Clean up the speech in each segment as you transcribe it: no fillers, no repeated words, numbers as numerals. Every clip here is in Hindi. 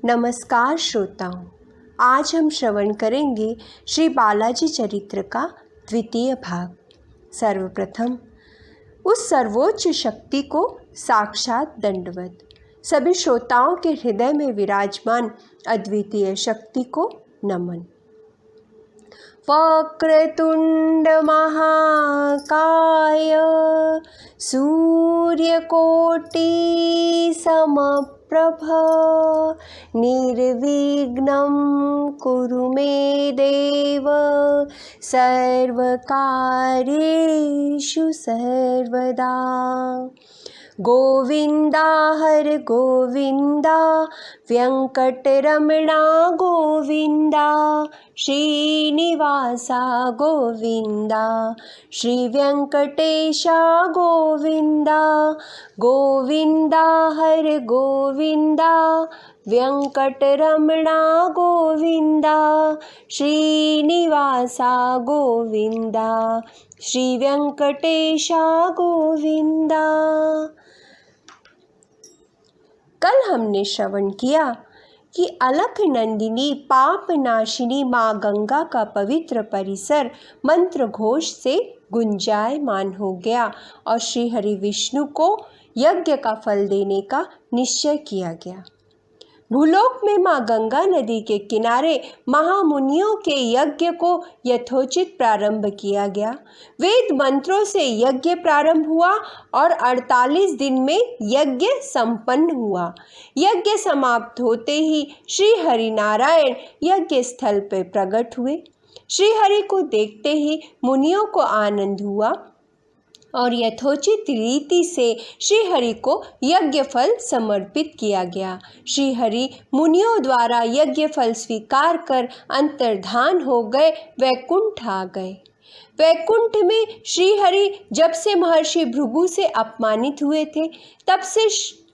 नमस्कार श्रोताओं, आज हम श्रवण करेंगे श्री बालाजी चरित्र का द्वितीय भाग। सर्वप्रथम उस सर्वोच्च शक्ति को साक्षात दंडवत, सभी श्रोताओं के हृदय में विराजमान अद्वितीय शक्ति को नमन। वक्रतुंड महाकाय सूर्यकोटि समप्रभ निर्विघ्नं कुरु मे देव सर्वकार्येषु सर्वदा। गोविंदा हर गोविंदा वेंकटरमणा गोविंदा श्रीनिवासा गोविंदा श्री वेंकटेशा गोविंदा। गोविंदा हर गोविंदा वेंकटरमणा गोविंदा श्रीनिवासा गोविंदा श्री वेंकटेशा गोविंदा। कल हमने श्रवण किया कि अलख नंदिनी पाप नाशिनी माँ गंगा का पवित्र परिसर मंत्र घोष से गुंजायमान हो गया और श्री हरि विष्णु को यज्ञ का फल देने का निश्चय किया गया। भूलोक में माँ गंगा नदी के किनारे महामुनियों के यज्ञ को यथोचित प्रारंभ किया गया। वेद मंत्रों से यज्ञ प्रारंभ हुआ और 48 दिन में यज्ञ संपन्न हुआ। यज्ञ समाप्त होते ही श्री हरि नारायण यज्ञ स्थल पर प्रकट हुए। श्री हरि को देखते ही मुनियों को आनंद हुआ और यथोचित रीति से श्री हरि को यज्ञ फल समर्पित किया गया। श्री हरि मुनियों द्वारा यज्ञ फल स्वीकार कर अंतर्धान हो गए, वैकुंठ आ गए। वैकुंठ में श्री हरि जब से महर्षि भृगु से अपमानित हुए थे, तब से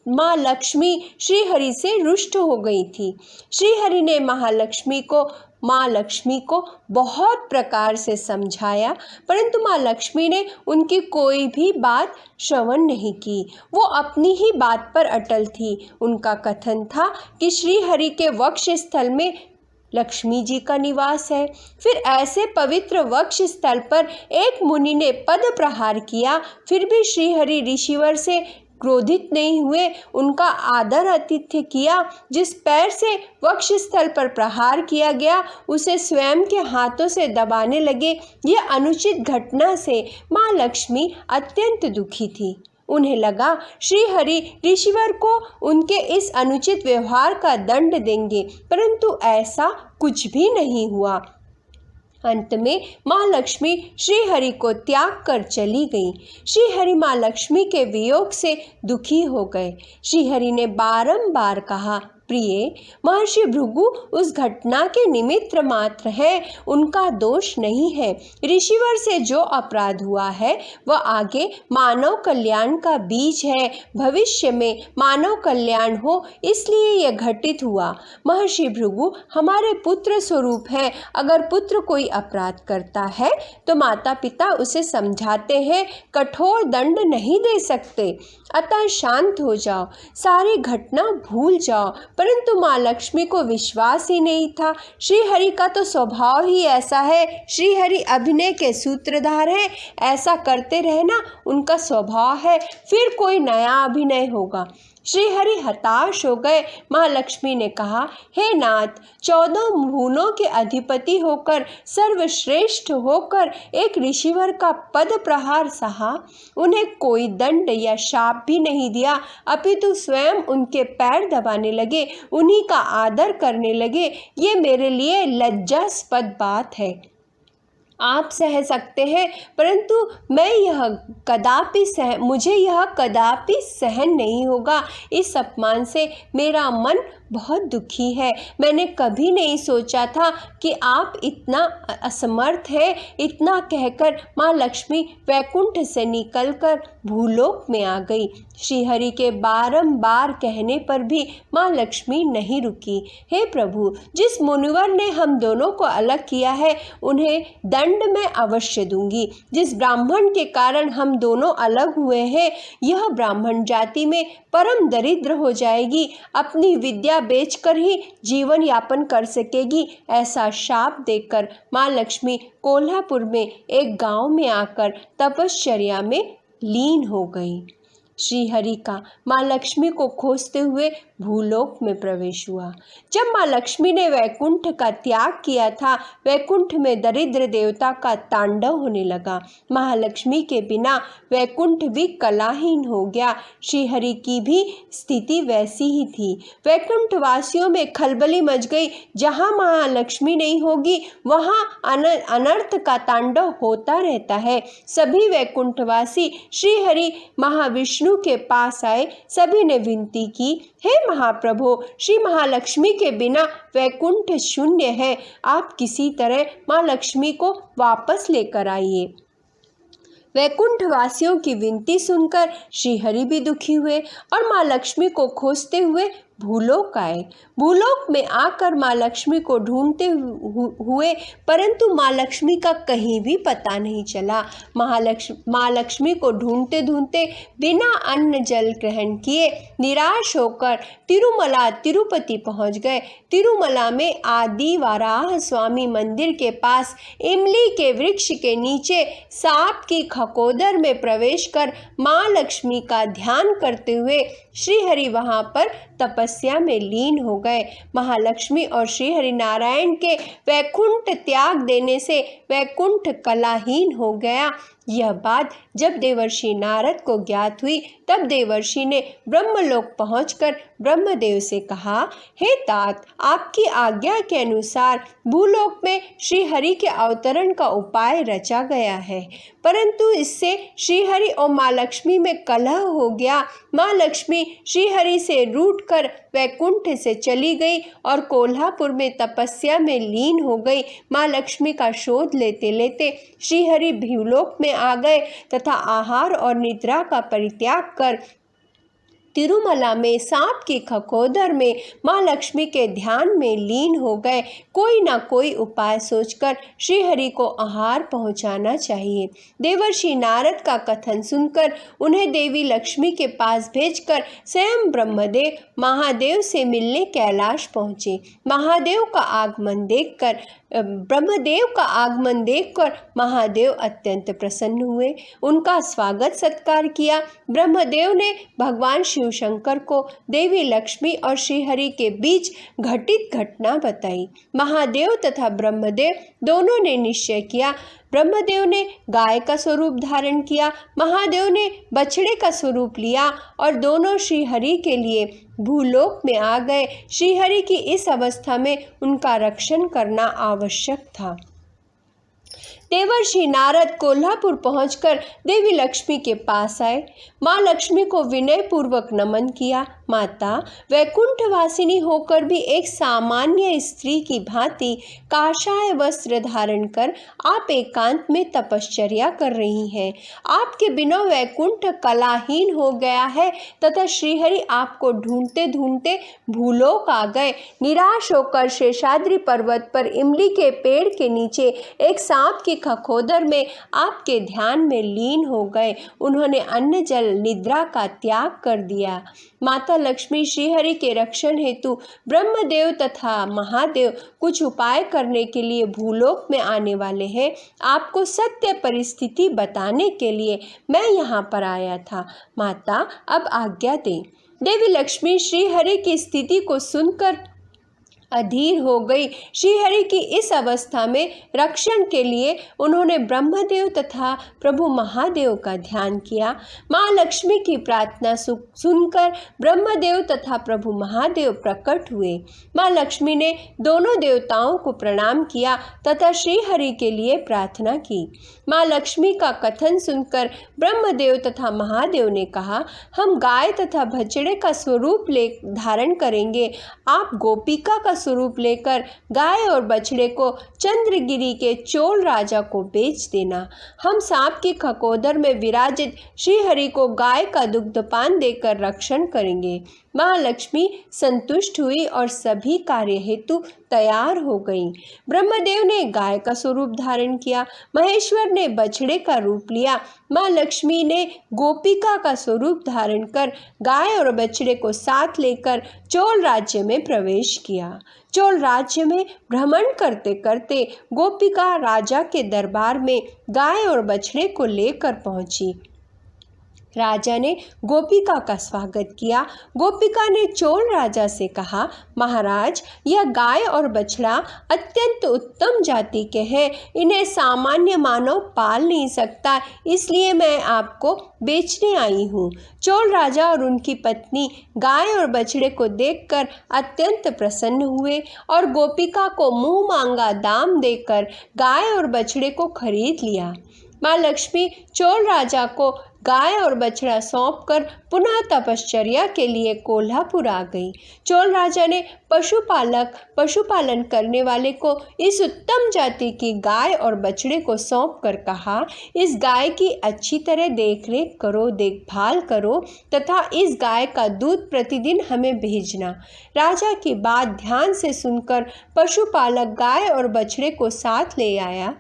माँ लक्ष्मी श्री हरि से रुष्ट हो गई थी। श्री हरि ने माँ लक्ष्मी को बहुत प्रकार से समझाया, परंतु माँ लक्ष्मी ने उनकी कोई भी बात श्रवण नहीं की। वो अपनी ही बात पर अटल थी। उनका कथन था कि श्री हरि के वक्ष स्थल में लक्ष्मी जी का निवास है। फिर ऐसे पवित्र वक्ष स्थल पर एक मुनि ने पद प्रहार किया, फिर भी श्री हरि ऋषिवर से क्रोधित नहीं हुए, उनका आदर आतिथ्य किया। जिस पैर से वक्ष स्थल पर प्रहार किया गया उसे स्वयं के हाथों से दबाने लगे। यह अनुचित घटना से माँ लक्ष्मी अत्यंत दुखी थी। उन्हें लगा श्री हरि ऋषिवर को उनके इस अनुचित व्यवहार का दंड देंगे, परंतु ऐसा कुछ भी नहीं हुआ। अंत में माँ लक्ष्मी श्री हरि को त्याग कर चली गई। श्री हरि माँ लक्ष्मी के वियोग से दुखी हो गए। श्री हरि ने बारंबार कहा, प्रिय महर्षि भृगु उस घटना के निमित्त मात्र है, उनका दोष नहीं है। ऋषिवर से जो अपराध हुआ है वह आगे मानव कल्याण का बीज है। भविष्य में मानव कल्याण हो इसलिए यह घटित हुआ। महर्षि भृगु हमारे पुत्र स्वरूप है। अगर पुत्र कोई अपराध करता है तो माता पिता उसे समझाते हैं, कठोर दंड नहीं दे सकते। अतः शांत हो जाओ, सारी घटना भूल जाओ। परंतु माँ लक्ष्मी को विश्वास ही नहीं था। श्री हरि का तो स्वभाव ही ऐसा है। श्री हरि अभिनय के सूत्रधार हैं, ऐसा करते रहना उनका स्वभाव है। फिर कोई नया अभिनय होगा। श्री हरि हताश हो गए। माँ लक्ष्मी ने कहा, हे नाथ, 14 भुवनों के अधिपति होकर, सर्वश्रेष्ठ होकर एक ऋषिवर का पद प्रहार सहा। उन्हें कोई दंड या शाप भी नहीं दिया, अपितु स्वयं उनके पैर दबाने लगे, उन्हीं का आदर करने लगे। ये मेरे लिए लज्जास्पद बात है। आप सह सकते हैं, परंतु मुझे यह कदापि सहन नहीं होगा। इस अपमान से मेरा मन बहुत दुखी है। मैंने कभी नहीं सोचा था कि आप इतना असमर्थ हैं। इतना कहकर माँ लक्ष्मी वैकुंठ से निकलकर भूलोक में आ गई। श्रीहरि के बारंबार कहने पर भी माँ लक्ष्मी नहीं रुकी। हे प्रभु, जिस मुनिवर ने हम दोनों को अलग किया है उन्हें दंड मैं अवश्य दूंगी। जिस ब्राह्मण के कारण हम दोनों अलग हुए हैं, यह ब्राह्मण जाति में परम दरिद्र हो जाएगी, अपनी विद्या बेचकर ही जीवन यापन कर सकेगी। ऐसा शाप देकर माँ लक्ष्मी कोल्हापुर में एक गांव में आकर तपश्चर्या में लीन हो गई। श्रीहरि का माँ लक्ष्मी को खोजते हुए भूलोक में प्रवेश हुआ। जब माँ लक्ष्मी ने वैकुंठ का त्याग किया था, वैकुंठ में दरिद्र देवता का तांडव होने लगा। महालक्ष्मी के बिना वैकुंठ भी कलाहीन हो गया। श्रीहरि की भी स्थिति वैसी ही थी। वैकुंठ वासियों में खलबली मच गई। जहाँ महालक्ष्मी नहीं होगी वहाँ अनर्थ का तांडव होता रहता है। सभी वैकुंठवासी श्रीहरि महाविष्णु के पास आए। सभी ने विनती की, हे महाप्रभु, श्री महालक्ष्मी के बिना वैकुंठ शून्य है। आप किसी तरह माँ लक्ष्मी को वापस लेकर आइए। वैकुंठ वासियों की विनती सुनकर श्रीहरि भी दुखी हुए और माँ लक्ष्मी को खोजते हुए भूलोक आए। भूलोक में आकर माँ लक्ष्मी को ढूंढते हुए, परंतु माँ लक्ष्मी का कहीं भी पता नहीं चला। माँ लक्ष्मी को ढूंढते ढूंढते बिना अन्न जल ग्रहण किए निराश होकर तिरुमला तिरुपति पहुंच गए। तिरुमला में आदि वराह स्वामी मंदिर के पास इमली के वृक्ष के नीचे सांप की खकोदर में प्रवेश कर माँ लक्ष्मी का ध्यान करते हुए श्रीहरि वहां पर तपस्या में लीन हो गए। महालक्ष्मी और श्रीहरि नारायण के वैकुंठ त्याग देने से वैकुंठ कलाहीन हो गया। यह बात जब देवर्षि नारद को ज्ञात हुई, तब देवर्षि ने ब्रह्मलोक पहुंचकर ब्रह्मदेव से कहा, हे तात, आपकी आज्ञा के अनुसार भूलोक में श्रीहरि के अवतरण का उपाय रचा गया है, परंतु इससे श्रीहरि और माँ लक्ष्मी में कलह हो गया। माँ लक्ष्मी श्रीहरि से रूठकर वैकुंठ से चली गई और कोल्हापुर में तपस्या में लीन हो गई। माँ लक्ष्मी का शोध लेते लेते श्रीहरि भूलोक में आ गए तथा आहार और निद्रा का परित्याग कर तिरुमला में सांप की खकोदर में माँ लक्ष्मी के ध्यान में लीन हो गए। कोई ना कोई उपाय सोचकर श्रीहरि को आहार पहुंचाना चाहिए। देवर्षि नारद का कथन सुनकर उन्हें देवी लक्ष्मी के पास भेजकर स्वयं ब्रह्मदेव महादेव से मिलने कैलाश पहुँचे। ब्रह्मदेव का आगमन देखकर महादेव अत्यंत प्रसन्न हुए, उनका स्वागत सत्कार किया। ब्रह्मदेव ने भगवान शिव शंकर को देवी लक्ष्मी और श्रीहरि के बीच घटित घटना बताई। महादेव तथा ब्रह्मदेव दोनों ने निश्चय किया। ब्रह्मदेव ने गाय का स्वरूप धारण किया, महादेव ने बछड़े का स्वरूप लिया और दोनों श्रीहरि के लिए भूलोक में आ गए। श्रीहरि की इस अवस्था में उनका रक्षण करना आवश्यक था। देवर्षि नारद कोल्हापुर पहुंचकर देवी लक्ष्मी के पास आए। माँ लक्ष्मी को विनय पूर्वक नमन किया। माता, वैकुंठ वासिनी होकर भी एक सामान्य स्त्री की भांति काषाय वस्त्र धारण कर आप एकांत में तपश्चर्या कर रही हैं। आपके बिना वैकुंठ कलाहीन हो गया है तथा श्रीहरि आपको ढूंढते ढूंढते भूलोक आ गए। निराश होकर शेषाद्रि पर्वत पर इमली के पेड़ के नीचे एक सांप की खकोदर में आपके ध्यान में लीन हो गए। उन्होंने अन्न जल निद्रा का त्याग कर दिया। माता लक्ष्मी श्रीहरि के रक्षण हेतु ब्रह्मदेव तथा महादेव कुछ उपाय करने के लिए भूलोक में आने वाले हैं। आपको सत्य परिस्थिति बताने के लिए मैं यहाँ पर आया था। माता, अब आज्ञा दें। देवी लक्ष्मी श्रीहरि की स्थिति को सुनकर अधीर हो गई। श्रीहरि की इस अवस्था में रक्षण के लिए उन्होंने ब्रह्मदेव तथा प्रभु महादेव का ध्यान किया। माँ लक्ष्मी की प्रार्थना सुनकर ब्रह्मदेव तथा प्रभु महादेव प्रकट हुए। माँ लक्ष्मी ने दोनों देवताओं को प्रणाम किया तथा श्रीहरि के लिए प्रार्थना की। माँ लक्ष्मी का कथन सुनकर ब्रह्मदेव तथा महादेव ने कहा, हम गाय तथा बछड़े का स्वरूप धारण करेंगे। आप गोपिका का स्वरूप लेकर गाय और बछड़े को चंद्रगिरी के चोल राजा को बेच देना। हम सांप की खकोदर में विराजित श्रीहरि को गाय का दुग्धपान देकर रक्षण करेंगे। महालक्ष्मी संतुष्ट हुई और सभी कार्य हेतु तैयार हो गईं। ब्रह्मदेव ने गाय का स्वरूप धारण किया, महेश्वर ने बछड़े का रूप लिया, माँ लक्ष्मी ने गोपिका का स्वरूप धारण कर गाय और बछड़े को साथ लेकर चोल राज्य में प्रवेश किया। चोल राज्य में भ्रमण करते करते गोपिका राजा के दरबार में गाय और बछड़े को लेकर पहुंची। राजा ने गोपिका का स्वागत किया। गोपिका ने चोल राजा से कहा, महाराज, यह गाय और बछड़ा अत्यंत उत्तम जाति के हैं, इन्हें सामान्य मानव पाल नहीं सकता, इसलिए मैं आपको बेचने आई हूँ। चोल राजा और उनकी पत्नी गाय और बछड़े को देखकर अत्यंत प्रसन्न हुए और गोपिका को मुंह मांगा दाम देकर गाय और बछड़े को खरीद लिया। माँ लक्ष्मी चोल राजा को गाय और बछड़ा सौंपकर पुनः तपश्चर्या के लिए कोल्हापुर आ गई। चोल राजा ने पशुपालन करने वाले को इस उत्तम जाति की गाय और बछड़े को सौंप कर कहा, इस गाय की अच्छी तरह देखभाल करो तथा इस गाय का दूध प्रतिदिन हमें भेजना। राजा की बात ध्यान से सुनकर पशुपालक गाय और बछड़े को साथ ले आया।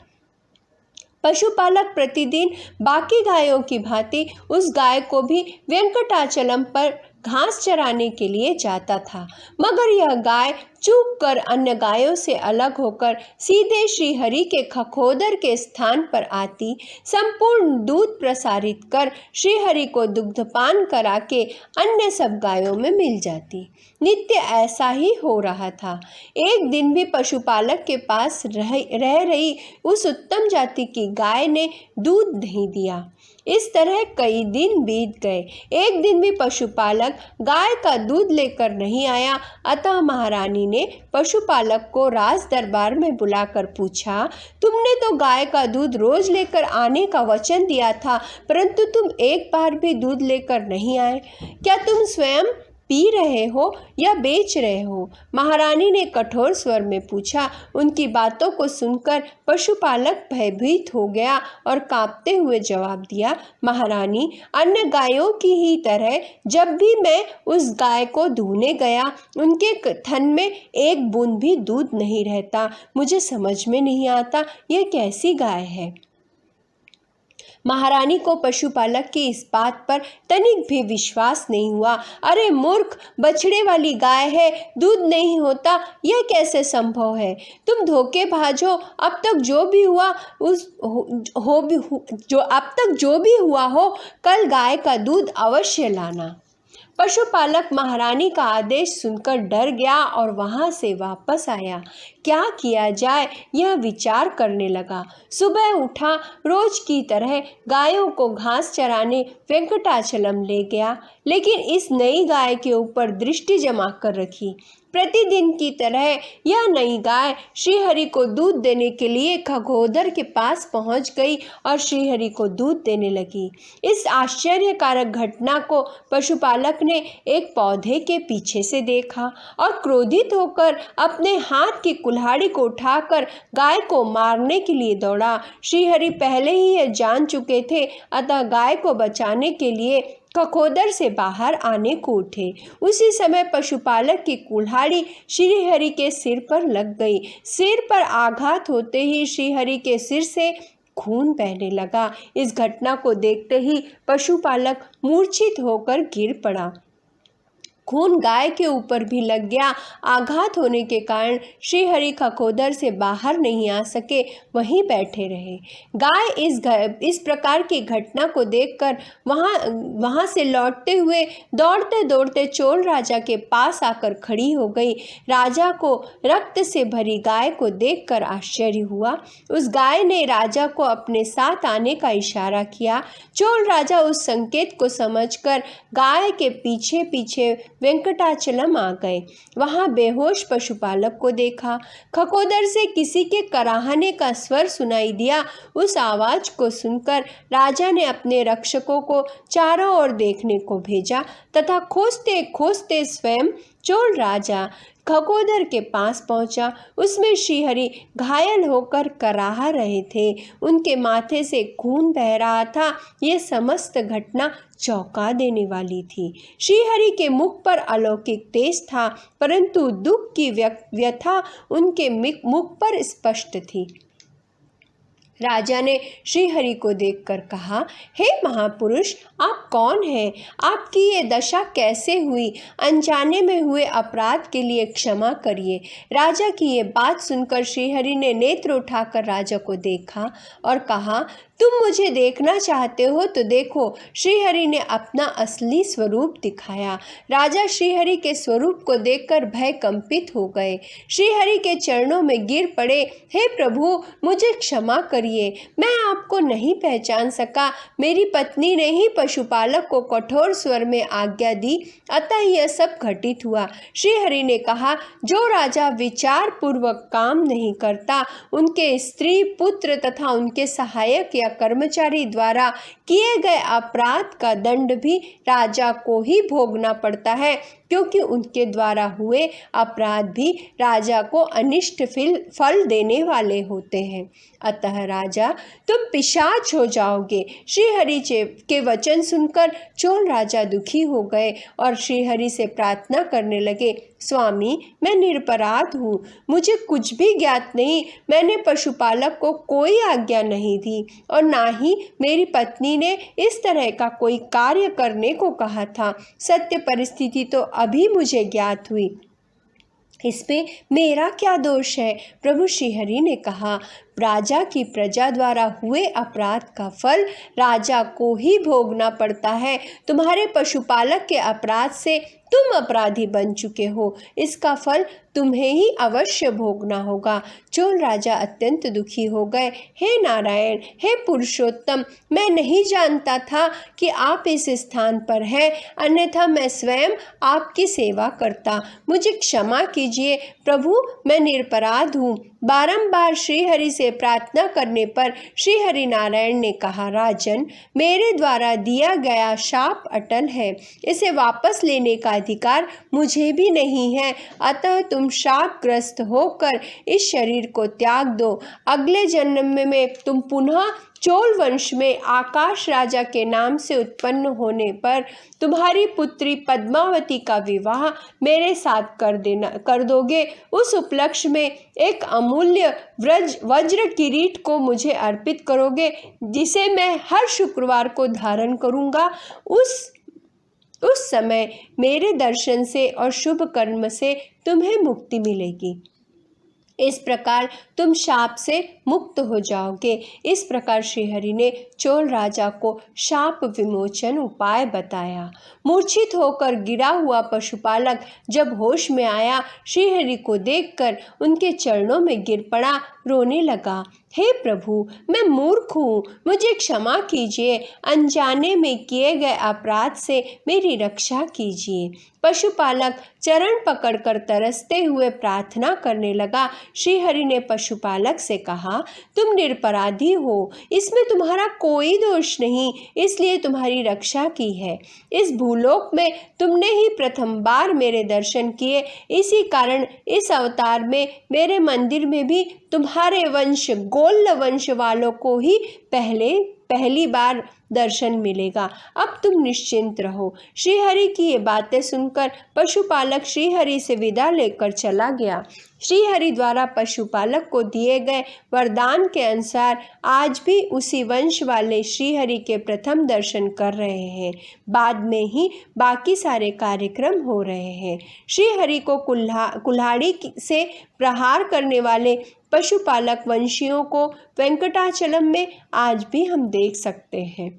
पशुपालक प्रतिदिन बाकी गायों की भांति उस गाय को भी वेंकटाचलम पर घास चराने के लिए जाता था, मगर यह गाय चूक कर अन्य गायों से अलग होकर सीधे श्रीहरि के खकोदर के स्थान पर आती, संपूर्ण दूध प्रसारित कर श्रीहरि को दुग्धपान करा के अन्य सब गायों में मिल जाती। नित्य ऐसा ही हो रहा था। एक दिन भी पशुपालक के पास रह रही उस उत्तम जाति की गाय ने दूध नहीं दिया। इस तरह कई दिन बीत गए। एक दिन भी पशुपालक गाय का दूध लेकर नहीं आया, अतः महारानी ने पशुपालक को राज दरबार में बुलाकर पूछा, तुमने तो गाय का दूध रोज लेकर आने का वचन दिया था, परंतु तुम एक बार भी दूध लेकर नहीं आए, क्या तुम स्वयं पी रहे हो या बेच रहे हो? महारानी ने कठोर स्वर में पूछा। उनकी बातों को सुनकर पशुपालक भयभीत हो गया और कांपते हुए जवाब दिया, महारानी, अन्य गायों की ही तरह जब भी मैं उस गाय को दूहने गया, उनके थन में एक बूंद भी दूध नहीं रहता। मुझे समझ में नहीं आता यह कैसी गाय है। महारानी को पशुपालक की इस बात पर तनिक भी विश्वास नहीं हुआ। अरे मूर्ख, बछड़े वाली गाय है, दूध नहीं होता, यह कैसे संभव है? तुम धोखेबाज हो। अब तक जो भी हुआ हो, कल गाय का दूध अवश्य लाना। पशुपालक महारानी का आदेश सुनकर डर गया और वहां से वापस आया। क्या किया जाए यह विचार करने लगा। सुबह उठा, रोज की तरह गायों को घास चराने वेंकटाचलम ले गया, लेकिन इस नई गाय के ऊपर दृष्टि जमा कर रखी। प्रतिदिन की तरह यह नई गाय श्रीहरि को दूध देने के लिए खगोदर के पास पहुंच गई और श्रीहरि को दूध देने लगी। इस आश्चर्यकारक घटना को पशुपालक ने एक पौधे के पीछे से देखा और क्रोधित होकर अपने हाथ की कुल्हाड़ी को उठाकर गाय को मारने के लिए दौड़ा। श्रीहरि पहले ही यह जान चुके थे, अतः गाय को बचाने के लिए खकोदर से बाहर आने को उठे। उसी समय पशुपालक की कुल्हाड़ी श्रीहरि के सिर पर लग गई। सिर पर आघात होते ही श्रीहरि के सिर से खून बहने लगा। इस घटना को देखते ही पशुपालक मूर्छित होकर गिर पड़ा। खून गाय के ऊपर भी लग गया। आघात होने के कारण श्रीहरि खकोदर से बाहर नहीं आ सके, वहीं बैठे रहे। गाय इस प्रकार की घटना को देखकर वहां से लौटते हुए दौड़ते दौड़ते चोल राजा के पास आकर खड़ी हो गई। राजा को रक्त से भरी गाय को देखकर आश्चर्य हुआ। उस गाय ने राजा को अपने साथ आने का इशारा किया। चोल राजा उस संकेत को समझकर गाय के पीछे पीछे वेंकटाचलम आ गए। वहां बेहोश पशुपालक को देखा। खकोदर से किसी के कराहने का स्वर सुनाई दिया। उस आवाज को सुनकर राजा ने अपने रक्षकों को चारों ओर देखने को भेजा तथा खोजते खोजते स्वयं चोल राजा खगोदर के पास पहुंचा। उसमें श्रीहरि घायल होकर कराह रहे थे, उनके माथे से खून बह रहा था। ये समस्त घटना चौंका देने वाली थी। श्रीहरि के मुख पर अलौकिक तेज था, परंतु दुख की व्यथा उनके मुख पर स्पष्ट थी। राजा ने श्रीहरि को देखकर कहा, हे महापुरुष, आप कौन हैं? आपकी ये दशा कैसे हुई? अनजाने में हुए अपराध के लिए क्षमा करिए। राजा की ये बात सुनकर श्रीहरि ने नेत्र उठाकर राजा को देखा और कहा, तुम मुझे देखना चाहते हो तो देखो। श्रीहरि ने अपना असली स्वरूप दिखाया। राजा श्रीहरि के स्वरूप को देखकर भय कंपित हो गए। श्रीहरि के चरणों में गिर पड़े, हे प्रभु, मुझे क्षमा करिए, मैं आपको नहीं पहचान सका। मेरी पत्नी ने ही पशुपालक को कठोर स्वर में आज्ञा दी, अतः यह सब घटित हुआ। श्रीहरि ने कहा, जो राजा विचार पूर्वक काम नहीं करता, उनके स्त्री, पुत्र तथा उनके सहायक या कर्मचारी द्वारा किए गए अपराध का दंड भी राजा को ही भोगना पड़ता है, क्योंकि उनके द्वारा हुए अपराध भी राजा को अनिष्ट फल देने वाले होते हैं। अतः राजा, तुम पिशाच हो जाओगे। श्रीहरि के वचन सुनकर चोल राजा दुखी हो गए और श्रीहरि से प्रार्थना करने लगे, स्वामी, मैं निरपराध हूँ, मुझे कुछ भी ज्ञात नहीं। मैंने पशुपालक को कोई आज्ञा नहीं दी और ना ही मेरी पत्नी ने इस तरह का कोई कार्य करने को कहा था। सत्य परिस्थिति तो अभी मुझे ज्ञात हुई, इसमें मेरा क्या दोष है? प्रभु श्रीहरि ने कहा, राजा की प्रजा द्वारा हुए अपराध का फल राजा को ही भोगना पड़ता है। तुम्हारे पशुपालक के अपराध से तुम अपराधी बन चुके हो, इसका फल तुम्हें ही अवश्य भोगना होगा। चोल राजा अत्यंत दुखी हो गए। हे नारायण, हे पुरुषोत्तम, मैं नहीं जानता था कि आप इस स्थान पर हैं, अन्यथा मैं स्वयं आपकी सेवा करता। मुझे क्षमा कीजिए प्रभु, मैं निरपराध हूँ। बारंबार श्रीहरि से प्रार्थना करने पर श्रीहरि नारायण ने कहा, राजन, मेरे द्वारा दिया गया शाप अटल है, इसे वापस लेने का अधिकार मुझे भी नहीं है। अतः तुम शापग्रस्त होकर इस शरीर को त्याग दो। अगले जन्म में तुम पुनः चोल वंश में आकाश राजा के नाम से उत्पन्न होने पर तुम्हारी पुत्री पद्मावती का विवाह मेरे साथ कर दोगे। उस उपलक्ष्य में एक अमूल्य वज्र किरीट को मुझे अर्पित करोगे, जिसे मैं हर शुक्रवार को धारण करूंगा। उस समय मेरे दर्शन से और शुभ कर्म से तुम्हें मुक्ति मिलेगी। इस प्रकार तुम शाप से मुक्त हो जाओगे। इस प्रकार श्रीहरि ने चोल राजा को शाप विमोचन उपाय बताया। मूर्छित होकर गिरा हुआ पशुपालक जब होश में आया, श्रीहरि को देखकर उनके चरणों में गिर पड़ा, रोने लगा, हे प्रभु, मैं मूर्ख हूँ, मुझे क्षमा कीजिए, अनजाने में किए गए अपराध से मेरी रक्षा कीजिए। पशुपालक चरण पकड़कर तरसते हुए प्रार्थना करने लगा। श्रीहरि ने पशुपालक से कहा, तुम निरपराधी हो, इसमें तुम्हारा कोई दोष नहीं, इसलिए तुम्हारी रक्षा की है। इस भूलोक में तुमने ही प्रथम बार मेरे दर्शन किए, इसी कारण इस अवतार में मेरे मंदिर में भी तुम्हारे वंश गोल्ल वंश वालों को ही पहली बार दर्शन मिलेगा। अब तुम निश्चिंत रहो। श्रीहरि की ये बातें सुनकर पशुपालक श्रीहरि से विदा लेकर चला गया। श्रीहरि द्वारा पशुपालक को दिए गए वरदान के अनुसार आज भी उसी वंश वाले श्रीहरि के प्रथम दर्शन कर रहे हैं। बाद में ही बाकी सारे कार्यक्रम हो रहे हैं। श्रीहरि को कुल्हाड़ी से प्रहार करने वाले पशुपालक वंशियों को वेंकटाचलम में आज भी हम देख सकते हैं।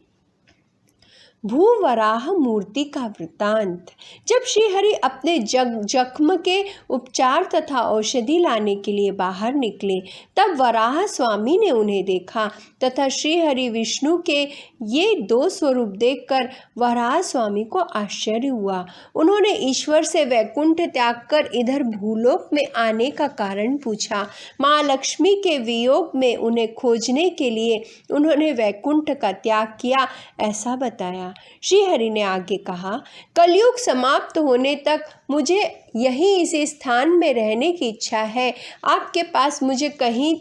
भूवराह मूर्ति का वृत्तांत। जब श्रीहरि अपने जख्म के उपचार तथा औषधि लाने के लिए बाहर निकले, तब वराह स्वामी ने उन्हें देखा तथा श्रीहरि विष्णु के ये दो स्वरूप देखकर वराह स्वामी को आश्चर्य हुआ। उन्होंने ईश्वर से वैकुंठ त्याग कर इधर भूलोक में आने का कारण पूछा। माँ लक्ष्मी के वियोग में उन्हें खोजने के लिए उन्होंने वैकुंठ का त्याग किया, ऐसा बताया। किया। श्री हरि ने आगे कहा, कलयुग समाप्त होने तक मुझे यहीं इस स्थान में रहने की इच्छा है। आपके पास मुझे कहीं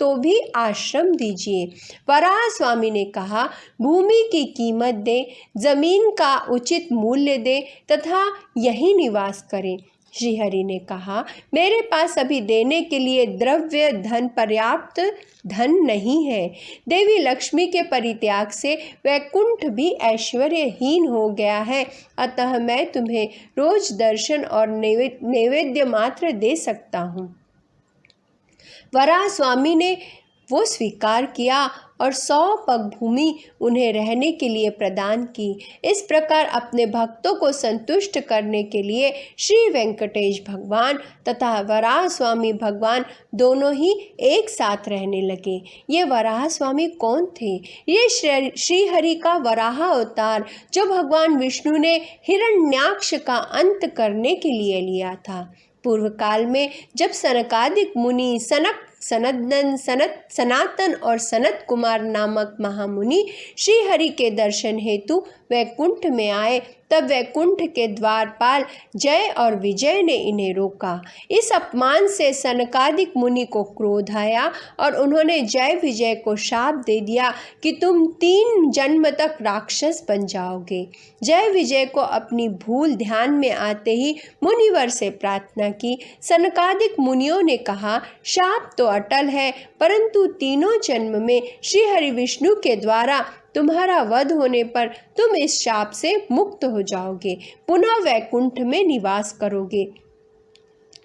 तो भी आश्रम दीजिए। वराह स्वामी ने कहा, भूमि की कीमत दे, जमीन का उचित मूल्य दे तथा यहीं निवास करें। श्रीहरि ने कहा, मेरे पास अभी देने के लिए द्रव्य धन पर्याप्त धन नहीं है। देवी लक्ष्मी के परित्याग से वैकुंठ भी ऐश्वर्यहीन हो गया है, अतः मैं तुम्हें रोज दर्शन और नैवेद्य मात्र दे सकता हूँ। वराह स्वामी ने वो स्वीकार किया और 100 पग भूमि उन्हें रहने के लिए प्रदान की। इस प्रकार अपने भक्तों को संतुष्ट करने के लिए श्री वेंकटेश भगवान तथा वराह स्वामी भगवान दोनों ही एक साथ रहने लगे। ये वराह स्वामी कौन थे? ये श्री हरि का वराह अवतार जो भगवान विष्णु ने हिरण्याक्ष का अंत करने के लिए लिया था। पूर्व काल में जब सनकादिक मुनि सनातन और सनत कुमार नामक महामुनि श्री हरि के दर्शन हेतु वैकुंठ में आए, तब वैकुंठ के द्वारपाल जय और विजय ने इन्हें रोका। इस अपमान से सनकादिक मुनि को क्रोध आया और उन्होंने जय विजय को शाप दे दिया कि तुम 3 जन्म तक राक्षस बन जाओगे। जय विजय को अपनी भूल ध्यान में आते ही मुनिवर से प्रार्थना की। सनकादिक मुनियों ने कहा, शाप तो अटल है, परंतु 3 जन्म में श्री हरि विष्णु के द्वारा तुम्हारा वध होने पर तुम इस शाप से मुक्त हो जाओगे, पुनः वैकुंठ में निवास करोगे।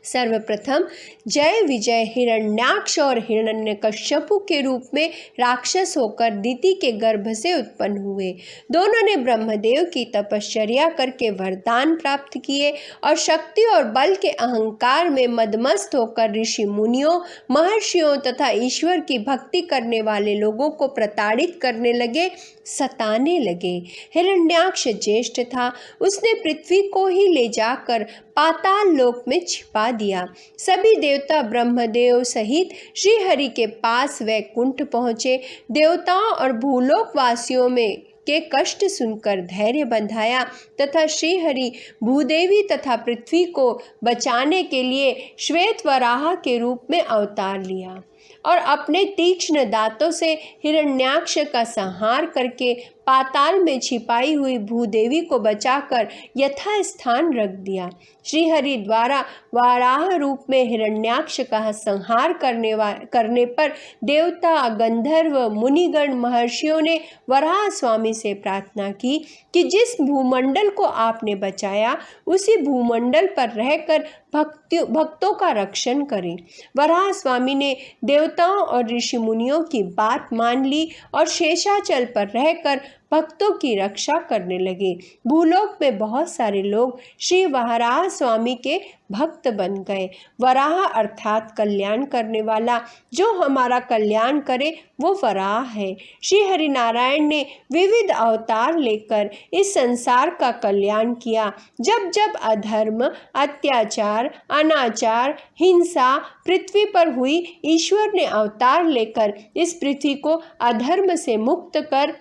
सर्वप्रथम जय विजय हिरण्याक्ष और हिरण्यकश्यपु के रूप में राक्षस होकर दिति के गर्भ से उत्पन्न हुए। दोनों ने ब्रह्मदेव की तपश्चर्या करके वरदान प्राप्त किए और शक्ति और बल के अहंकार में मदमस्त होकर ऋषि मुनियों, महर्षियों तथा ईश्वर की भक्ति करने वाले लोगों को प्रताड़ित करने लगे, सताने लगे। हिरण्याक्ष ज्येष्ठ था, उसने पृथ्वी को ही ले जाकर पाताल लोक में छिपा दिया। सभी देवता ब्रह्मदेव सहित श्री हरि के पास वैकुंठ पहुँचे। देवताओं और भूलोक वासियों में के कष्ट सुनकर धैर्य बंधाया तथा श्री हरि भूदेवी तथा पृथ्वी को बचाने के लिए श्वेत वराह के रूप में अवतार लिया और अपने तीक्ष्ण दांतों से हिरण्याक्ष का संहार करके पाताल में छिपाई हुई भूदेवी को बचाकर यथास्थान रख दिया। श्रीहरि द्वारा वाराह रूप में हिरण्याक्ष का संहार करने पर देवता, गंधर्व, मुनिगण, महर्षियों ने वराह स्वामी से प्रार्थना की कि जिस भूमंडल को आपने बचाया उसी भूमंडल पर रहकर भक्तों का रक्षण करें। वराह स्वामी ने देवताओं और ऋषि मुनियों की बात मान ली और शेषाचल पर रहकर भक्तों की रक्षा करने लगे। भूलोक में बहुत सारे लोग श्री वराह स्वामी के भक्त बन गए। वराह अर्थात कल्याण करने वाला, जो हमारा कल्याण करे वो वराह है। श्री हरि नारायण ने विविध अवतार लेकर इस संसार का कल्याण किया। जब जब अधर्म, अत्याचार, अनाचार, हिंसा पृथ्वी पर हुई, ईश्वर ने अवतार लेकर इस पृथ्वी को अधर्म से मुक्त कर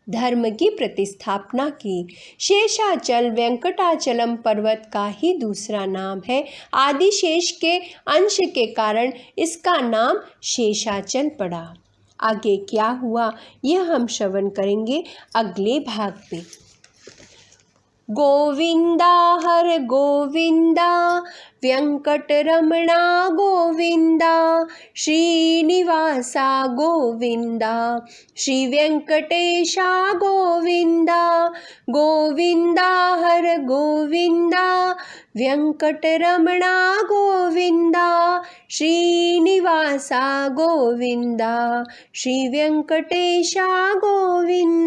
धर्म की प्रतिस्थापना की। शेषाचल वेंकटाचलम पर्वत का ही दूसरा नाम है। आदिशेष के अंश के कारण इसका नाम शेषाचल पड़ा। आगे क्या हुआ यह हम श्रवण करेंगे अगले भाग में। गोविंदा हर गोविंदा वेंकटरमणा गोविंदा, श्रीनिवासा गोविंदा, श्री वेंकटेशा गोविंदा। गोविंदा हर गोविंदा वेंकटरमणा गोविंदा, श्रीनिवासा गोविंदा, श्री वेंकटेशा गोविंदा।